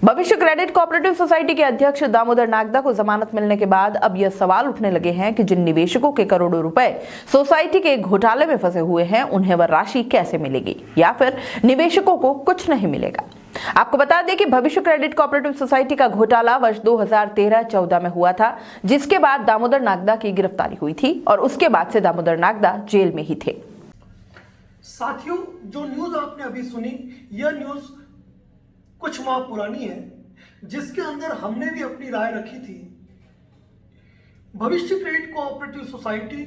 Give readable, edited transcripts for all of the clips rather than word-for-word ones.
भविष्य credit cooperative society के अध्यक्ष दामोदर नागदा को जमानत मिलने के बाद अब यह सवाल उठने लगे हैं कि जिन निवेशकों के करोड़ों रुपए सोसाइटी के घोटाले में फंसे हुए हैं उन्हें वह राशि कैसे मिलेगी या फिर निवेशकों को कुछ नहीं मिलेगा। आपको बता दें कि भविष्य क्रेडिट कोऑपरेटिव सोसाइटी का घोटाला वर्ष 2013-14 में हुआ था, जिसके बाद दामोदर नागदा की गिरफ्तारी हुई थी और उसके बाद से दामोदर नागदा जेल में ही थे। साथियों, जो न्यूज आपने अभी सुनी, यह न्यूज कुछ माह पुरानी है, जिसके अंदर हमने भी अपनी राय रखी थी। भविष्य क्रेडिट कोऑपरेटिव सोसाइटी,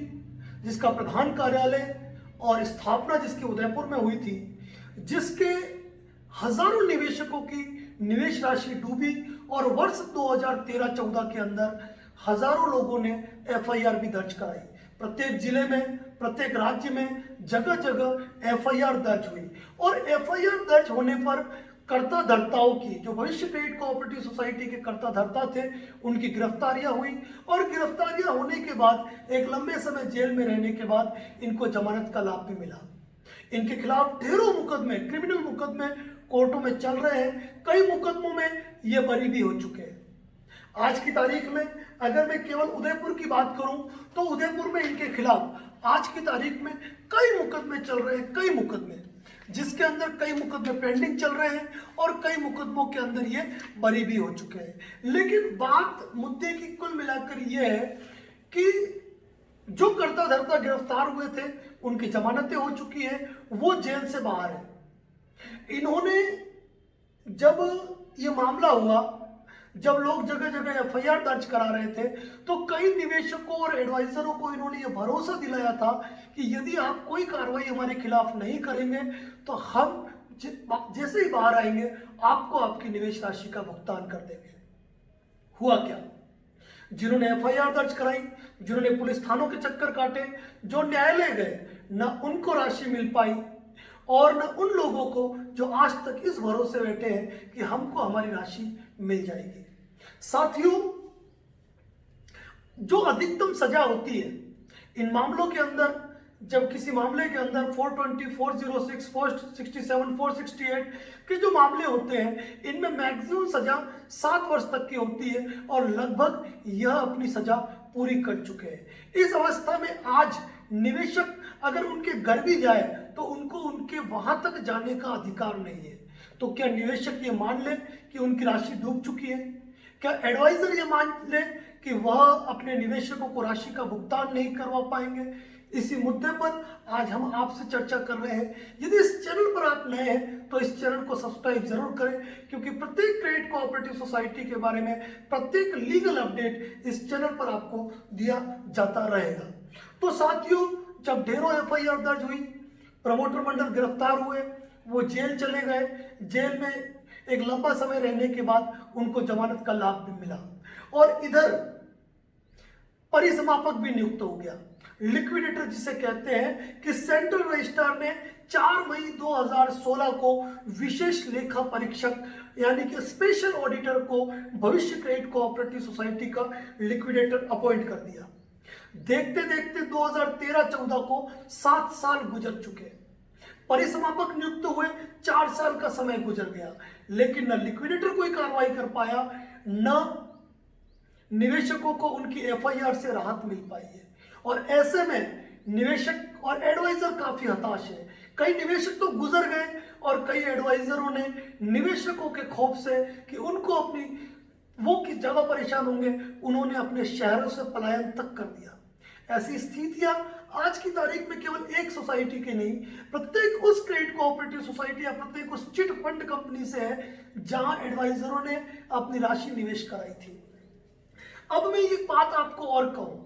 जिसका प्रधान कार्यालय और स्थापना जिसके उदयपुर में हुई थी, जिसके हजारों निवेशकों की निवेश राशि डूबी और वर्ष 2013-14 के अंदर हजारों लोगों ने एफआईआर भी दर्ज कराई। प्रत्येक जिले में, प्रत्येक राज्य में जगह जगह एफआईआर दर्ज हुई और एफआईआर दर्ज होने पर कर्ता धर्ताओं की, जो भविष्य क्रेडिट कोऑपरेटिव सोसाइटी के कर्ता धर्ता थे, उनकी गिरफ्तारियां हुई और गिरफ्तारियां होने के बाद एक लंबे समय जेल में रहने के बाद इनको जमानत का लाभ भी मिला। इनके खिलाफ ढेरों मुकदमे, क्रिमिनल मुकदमे कोर्टों में चल रहे हैं। कई मुकदमों में ये बरी भी हो चुके हैं। आज की तारीख में अगर मैं केवल उदयपुर की बात करूं तो उदयपुर में इनके खिलाफ आज की तारीख में कई मुकदमे चल रहे हैं, कई मुकदमे, जिसके अंदर कई मुकदमे पेंडिंग चल रहे हैं और कई मुकदमों के अंदर ये बरी भी हो चुके हैं। लेकिन बात मुद्दे की कुल मिलाकर ये है कि जो कर्ता धर्ता गिरफ्तार हुए थे उनकी जमानतें हो चुकी है, वो जेल से बाहर है। इन्होंने जब ये मामला हुआ, जब लोग जगह जगह एफआईआर दर्ज करा रहे थे, तो कई निवेशकों और एडवाइजरों को इन्होंने ये भरोसा दिलाया था कि यदि आप कोई कार्रवाई हमारे खिलाफ नहीं करेंगे तो हम जैसे ही बाहर आएंगे आपको आपकी निवेश राशि का भुगतान कर देंगे। हुआ क्या? जिन्होंने एफआईआर दर्ज कराई, जिन्होंने पुलिस थानों के चक्कर काटे, जो न्यायालय गए, न उनको राशि मिल पाई और न उन लोगों को जो आज तक इस भरोसे बैठे हैं कि हमको हमारी राशि मिल जाएगी। साथियों, जो अधिकतम सजा होती है इन मामलों के अंदर, जब किसी मामले के अंदर 420, 406, 467, 468 के जो मामले होते हैं, इनमें मैक्सिमम सजा 7 वर्ष तक की होती है और लगभग यह अपनी सजा पूरी कर चुके हैं। इस अवस्था में आज निवेशक अगर उनके घर भी जाए तो उनको उनके वहां तक जाने का अधिकार नहीं है। तो क्या निवेशक ये मान ले कि उनकी राशि डूब चुकी है? क्या एडवाइजर ये मान ले कि वह अपने निवेशकों को राशि का भुगतान नहीं करवा पाएंगे? इसी मुद्दे पर आज हम आपसे चर्चा कर रहे हैं। यदि इस चैनल पर आप नए हैं तो इस चैनल को सब्सक्राइब जरूर करें, क्योंकि प्रत्येक क्रेडिट कोऑपरेटिव सोसाइटी के बारे में प्रत्येक लीगल अपडेट इस चैनल पर आपको दिया जाता रहेगा। तो साथियों, जब ढेरों एफआईआर दर्ज हुई, प्रमोटर मंडल गिरफ्तार हुए, वो जेल चले गए, जेल में एक लंबा समय रहने के बाद उनको जमानत का लाभ भी मिला और इधर परिसमापक भी नियुक्त हो गया। लिक्विडेटर जिसे कहते हैं कि सेंट्रल रजिस्ट्रार ने 4 मई 2016 को विशेष लेखा परीक्षक यानी कि स्पेशल ऑडिटर को भविष्य क्रेडिट कोऑपरेटिव सोसाइटी का लिक्विडेटर अपॉइंट कर दिया। देखते देखते 2013-14 को 7 साल गुजर चुके। परिसमापक नियुक्त हुए, 4 साल का समय गुजर गया, लेकिन न लिक्विडेटर कोई कार्रवाई कर पाया, न निवेशकों को उनकी एफआईआर से राहत मिल पाई है। और ऐसे में निवेशक और एडवाइजर काफी हताश है। कई निवेशक तो गुजर गए और कई एडवाइजरों ने निवेशकों के खौफ से कि उनको अपनी वो किस ज्यादा परेशान होंगे, उन्होंने अपने शहरों से पलायन तक कर दिया। ऐसी स्थितियां आज की तारीख में केवल एक सोसाइटी की नहीं, प्रत्येक उस क्रेडिट कोऑपरेटिव सोसाइटी या प्रत्येक उस चिट फंड कंपनी से है जहां एडवाइजरों ने अपनी राशि निवेश कराई थी। अब मैं ये बात आपको और कहूं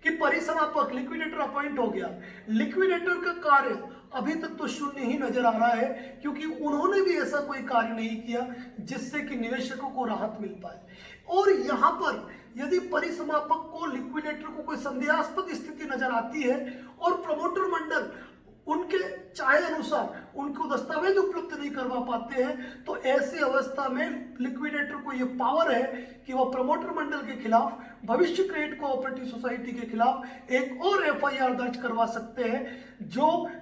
कि परिसमापक लिक्विडेटर अपॉइंट हो गया। लिक्विडेटर का कार्य अभी तक तो शून्य ही नजर आ रहा है, क्योंकि उन्होंने भी ऐसा कोई कार्य नहीं किया जिससे कि निवेशकों को राहत मिल पाए। और यहां पर यदि परिसमापक को, लिक्विडेटर को कोई संदेहास्पद स्थिति नजर आती है और प्रमोटर मंडल उनके चाहे अनुसार उनको दस्तावेज उपलब्ध नहीं करवा पाते हैं, तो ऐसी अवस्था में लिक्विडेटर को यह पावर है कि वह प्रमोटर मंडल के खिलाफ, भविष्य क्रेडिट कोऑपरेटिव सोसाइटी के खिलाफ एक और एफआईआर दर्ज करवा सकते हैं,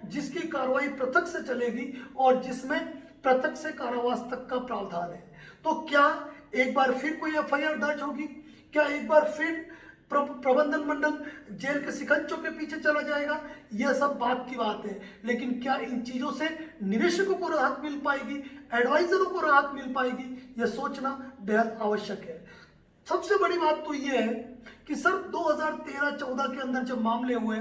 जिसकी कार्रवाई पृथक से चलेगी और जिसमें प्रत्यक्ष से कारावास तक का प्रावधान है। तो क्या एक बार फिर कोई एफआईआर दर्ज होगी? क्या एक बार फिर प्रबंधन मंडल जेल के शिकंजों के पीछे चला जाएगा? यह सब बात की बात है, लेकिन क्या इन चीजों से निवेशकों को राहत मिल पाएगी, एडवाइजरों को राहत मिल पाएगी? यह सोचना बेहद आवश्यक है। सबसे बड़ी बात तो यह है कि सर 2013-14 के अंदर जब मामले हुए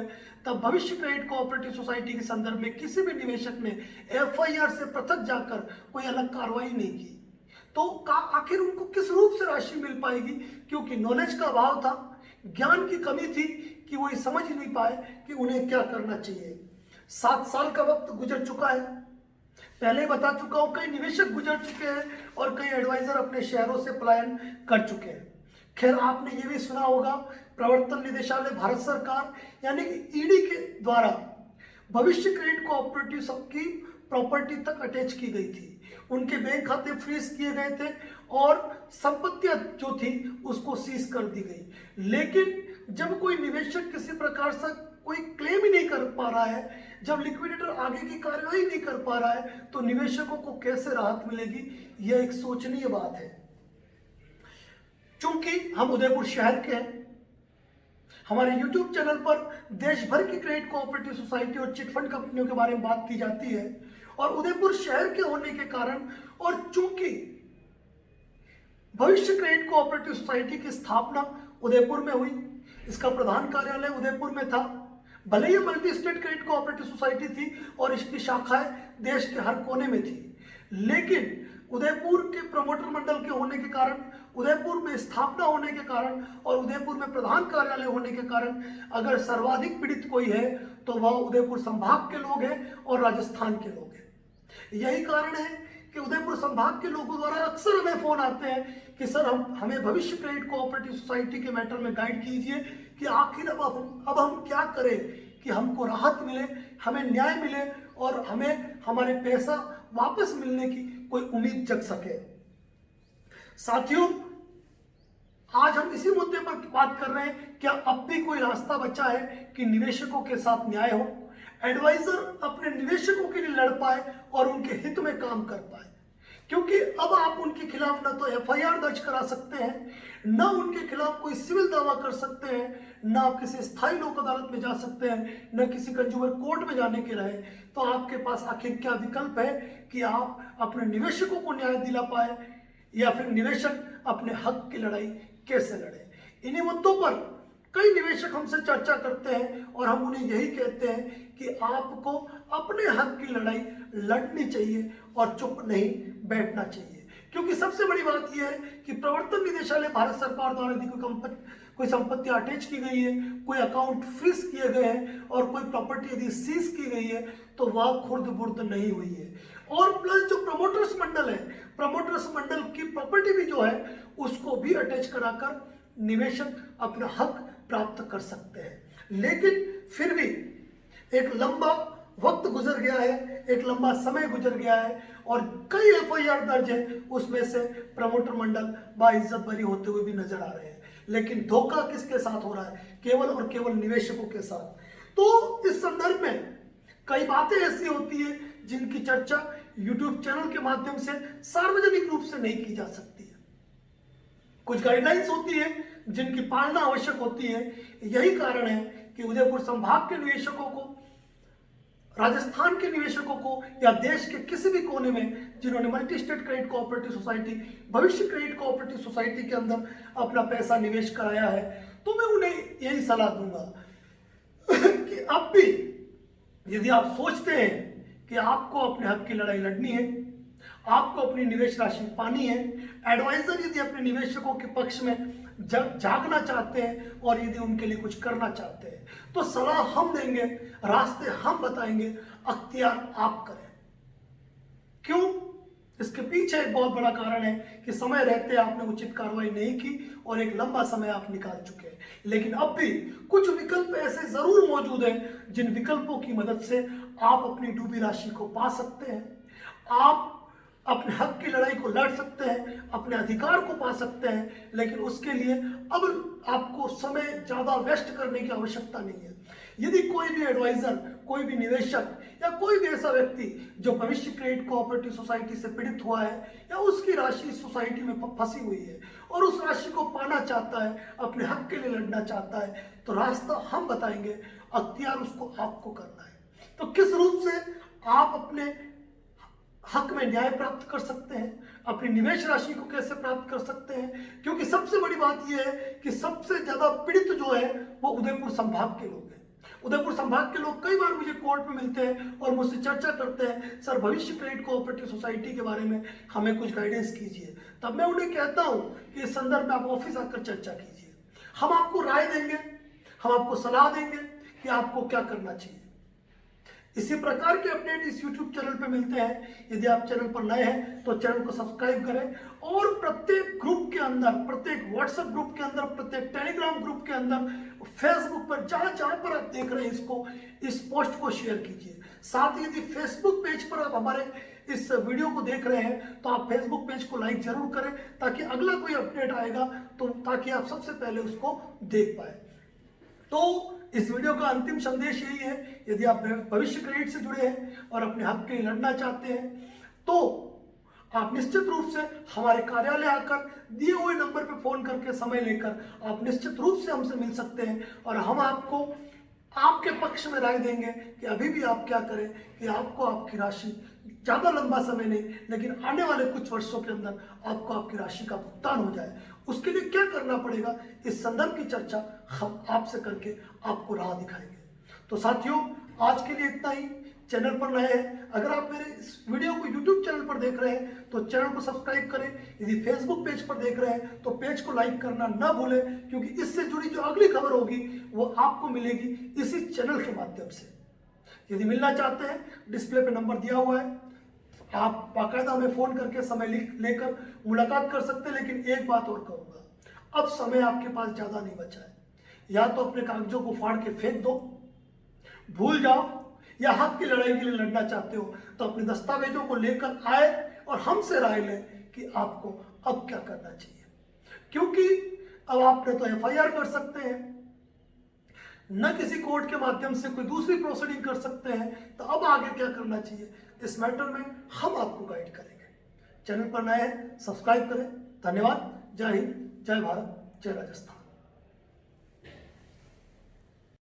तब भविष्य क्रेडिट कोऑपरेटिव सोसाइटी के संदर्भ में किसी भी निवेशक ने एफआईआर से पृथक जाकर कोई अलग कार्रवाई नहीं की। तो आखिर उनको किस रूप से राशि मिल पाएगी? क्योंकि नॉलेज का अभाव था, ज्ञान की कमी थी कि वो ये समझ ही नहीं पाए कि उन्हें क्या करना चाहिए। 7 साल का वक्त गुजर चुका है, पहले ही बता चुका हूं, कई निवेशक गुजर चुके हैं और कई एडवाइजर अपने शहरों से पलायन कर चुके हैं। खैर, आपने ये भी सुना होगा, प्रवर्तन निदेशालय भारत सरकार यानी कि ईडी के द्वारा भविष्य क्रेडिट कोऑपरेटिव सबकी प्रॉपर्टी तक अटैच की गई थी, उनके बैंक खाते फ्रीज किए गए थे और संपत्तियां जो थी उसको सीज कर दी गई। लेकिन जब कोई निवेशक किसी प्रकार से कोई क्लेम ही नहीं कर पा रहा है, जब लिक्विडेटर आगे की कार्यवाही नहीं कर पा रहा है, तो निवेशकों को कैसे राहत मिलेगी? यह एक सोचनीय बात है। चूंकि हम उदयपुर शहर के हैं, हमारे YouTube चैनल पर देश भर की क्रेडिट कोऑपरेटिव सोसाइटी और चिटफंड कंपनियों के बारे में बात की जाती है, और उदयपुर शहर के होने के कारण और चूंकि भविष्य क्रेडिट कोऑपरेटिव सोसाइटी की स्थापना उदयपुर में हुई, इसका प्रधान कार्यालय उदयपुर में था, भले ही multi state credit cooperative society थी और इसकी शाखाएं देश के हर कोने में थी, लेकिन उदयपुर के प्रमोटर मंडल के होने के कारण, उदयपुर में स्थापना होने के कारण और उदयपुर में प्रधान कार्यालय होने के कारण अगर सर्वाधिक पीड़ित कोई है तो वह उदयपुर संभाग के लोग हैं और राजस्थान के लोग हैं। यही कारण है कि उदयपुर संभाग के लोगों द्वारा अक्सर हमें फोन आते हैं कि सर हमें भविष्य क्रेडिट कोऑपरेटिव सोसाइटी के मैटर में गाइड कीजिए कि आखिर अब हम क्या करें कि हमको राहत मिले, हमें न्याय मिले और हमें हमारे पैसा वापस मिलने की कोई उम्मीद जग सके। साथियों, आज हम इसी मुद्दे पर बात कर रहे हैं, क्या अब भी कोई रास्ता बचा है कि निवेशकों के साथ न्याय हो, एडवाइजर अपने निवेशकों के लिए लड़ पाए और उनके हित में काम कर पाए? क्योंकि अब आप उनके खिलाफ न तो एफआईआर दर्ज करा सकते हैं, न उनके खिलाफ कोई सिविल दावा कर सकते हैं, न आप किसी स्थायी लोक अदालत में जा सकते हैं, न किसी कंज्यूमर कोर्ट में जाने के रहे। तो आपके पास आखिर क्या विकल्प है कि आप अपने निवेशकों को न्याय दिला पाए, या फिर निवेशक अपने हक की लड़ाई कैसे लड़े? इन्हीं मुद्दों पर कई निवेशक हमसे चर्चा करते हैं और हम उन्हें यही कहते हैं कि आपको अपने हक की लड़ाई लड़नी चाहिए और चुप नहीं बैठना चाहिए। क्योंकि सबसे बड़ी बात यह है कि प्रवर्तन निदेशालय भारत सरकार द्वारा यदि कोई संपत्ति अटैच की गई है, कोई अकाउंट फ्रीज किए गए हैं और कोई प्रॉपर्टी यदि सीज की गई है तो वह खुर्द बुर्द नहीं हुई है। और प्लस जो प्रमोटर्स मंडल है, प्रमोटर्स मंडल की प्रॉपर्टी भी जो है उसको भी अटैच कराकर निवेशक अपना हक प्राप्त कर सकते हैं। लेकिन फिर भी एक लंबा वक्त गुजर गया है, एक लंबा समय गुजर गया है और कई एफआईआर दर्ज है, उसमें से प्रमोटर मंडल बाइज्जत बरी होते हुए भी नजर आ रहे हैं। लेकिन धोखा किसके साथ हो रहा है? केवल और केवल निवेशकों के साथ। तो इस संदर्भ में कई बातें ऐसी होती है जिनकी चर्चा YouTube चैनल के माध्यम से सार्वजनिक रूप से नहीं की जा सकती है। कुछ गाइडलाइंस होती है जिनकी पालना आवश्यक होती है। यही कारण है कि उदयपुर संभाग के निवेशकों को, राजस्थान के निवेशकों को या देश के किसी भी कोने में जिन्होंने multi state credit cooperative society, भविष्य क्रेडिट कोऑपरेटिव सोसाइटी के अंदर अपना पैसा निवेश कराया है, तो मैं उन्हें यही सलाह दूंगा कि अब भी यदि आप सोचते हैं कि आपको अपने हक की लड़ाई लड़नी है, आपको अपनी निवेश राशि पानी है, एडवाइजर यदि अपने निवेशकों के पक्ष में जागना चाहते हैं और यदि उनके लिए कुछ करना चाहते हैं, तो सलाह हम देंगे, रास्ते हम बताएंगे, अख्तियार आप करें। क्यों? इसके पीछे एक बहुत बड़ा कारण है कि समय रहते आपने उचित कार्रवाई नहीं की और एक लंबा समय आप निकाल चुके हैं। लेकिन अब भी कुछ विकल्प ऐसे जरूर मौजूद हैं जिन विकल्पों की मदद से आप अपनी डूबी राशि को पा सकते हैं। आप अपने हक की लड़ाई को लड़ सकते हैं, अपने अधिकार को पा सकते हैं। लेकिन उसके लिए अब आपको समय ज़्यादा वेस्ट करने की आवश्यकता नहीं है। यदि कोई भी एडवाइजर, कोई भी निवेशक या कोई भी ऐसा व्यक्ति जो भविष्य क्रेडिट कोऑपरेटिव सोसाइटी से पीड़ित हुआ है या उसकी राशि सोसाइटी में फंसी हुई है और उस राशि को पाना चाहता है, अपने हक के लिए लड़ना चाहता है, तो रास्ता हम बताएंगे, अख्तियार उसको आपको करना है। तो किस रूप से आप अपने हक में न्याय प्राप्त कर सकते हैं, अपनी निवेश राशि को कैसे प्राप्त कर सकते हैं, क्योंकि सबसे बड़ी बात यह है कि सबसे ज्यादा पीड़ित जो है वो उदयपुर संभाग के लोग हैं। उदयपुर संभाग के लोग कई बार मुझे कोर्ट में मिलते हैं और मुझसे चर्चा करते हैं, सर भविष्य क्रेडिट कोऑपरेटिव सोसाइटी के बारे में हमें कुछ गाइडेंस कीजिए। तब मैं उन्हें कहता हूं कि इस संदर्भ में आप ऑफिस आकर चर्चा कीजिए, हम आपको राय देंगे, हम आपको सलाह देंगे कि आपको क्या करना चाहिए। इसी प्रकार के अपडेट इस YouTube चैनल पे मिलते हैं। यदि आप चैनल पर नए हैं तो चैनल को सब्सक्राइब करें और प्रत्येक ग्रुप के अंदर, प्रत्येक व्हाट्सएप ग्रुप के अंदर, प्रत्येक टेलीग्राम ग्रुप के अंदर, फेसबुक पर, जहां जहां पर आप देख रहे हैं इसको, इस पोस्ट को शेयर कीजिए। साथ ही यदि फेसबुक पेज पर आप हमारे इस वीडियो को देख रहे हैं तो आप फेसबुक पेज को लाइक जरूर करें, ताकि अगला कोई अपडेट आएगा तो ताकि आप सबसे पहले उसको देख पाए। तो इस वीडियो का अंतिम संदेश यही है, यदि आप भविष्य क्रेडिट से जुड़े हैं और अपने हक के लिए लड़ना चाहते हैं तो आप निश्चित रूप से हमारे कार्यालय आकर दिए हुए नंबर पर फोन करके समय लेकर आप निश्चित रूप से हमसे मिल सकते हैं और हम आपको आपके पक्ष में राय देंगे कि अभी भी आप क्या करें कि आपको आपकी राशि, ज़्यादा लंबा समय नहीं लेकिन आने वाले कुछ वर्षों के अंदर आपको आपकी राशि का भुगतान हो जाए। उसके लिए क्या करना पड़ेगा, इस संदर्भ की चर्चा हम आपसे करके आपको राह दिखाएंगे। तो साथियों, आज के लिए इतना ही। चैनल पर नए हैं, अगर आप मेरे इस वीडियो को YouTube चैनल पर देख रहे हैं तो चैनल को सब्सक्राइब करें। यदि फेसबुक पेज पर देख रहे हैं तो पेज को लाइक करना ना भूलें, क्योंकि इससे जुड़ी जो अगली खबर होगी वो आपको मिलेगी इसी चैनल के माध्यम से। यदि मिलना चाहते हैं, डिस्प्ले पे नंबर दिया हुआ है, आप बाकायदा हमें फोन करके समय लेकर मुलाकात कर सकते हैं। लेकिन एक बात और कहूंगा, अब समय आपके पास ज्यादा नहीं बचा है। या तो अपने कागजों को फाड़ के फेंक दो, भूल जाओ, या हक की लड़ाई के लिए लड़ना चाहते हो तो अपने दस्तावेजों को लेकर आए और हमसे राय लें कि आपको अब क्या करना चाहिए। क्योंकि अब आपने तो FIR कर सकते हैं, न किसी कोर्ट के माध्यम से कोई दूसरी प्रोसीडिंग कर सकते हैं, तो अब आगे क्या करना चाहिए, इस मैटर में हम आपको गाइड करेंगे। चैनल पर नए हैं, सब्सक्राइब करें। धन्यवाद। जय हिंद, जय भारत, जय राजस्थान।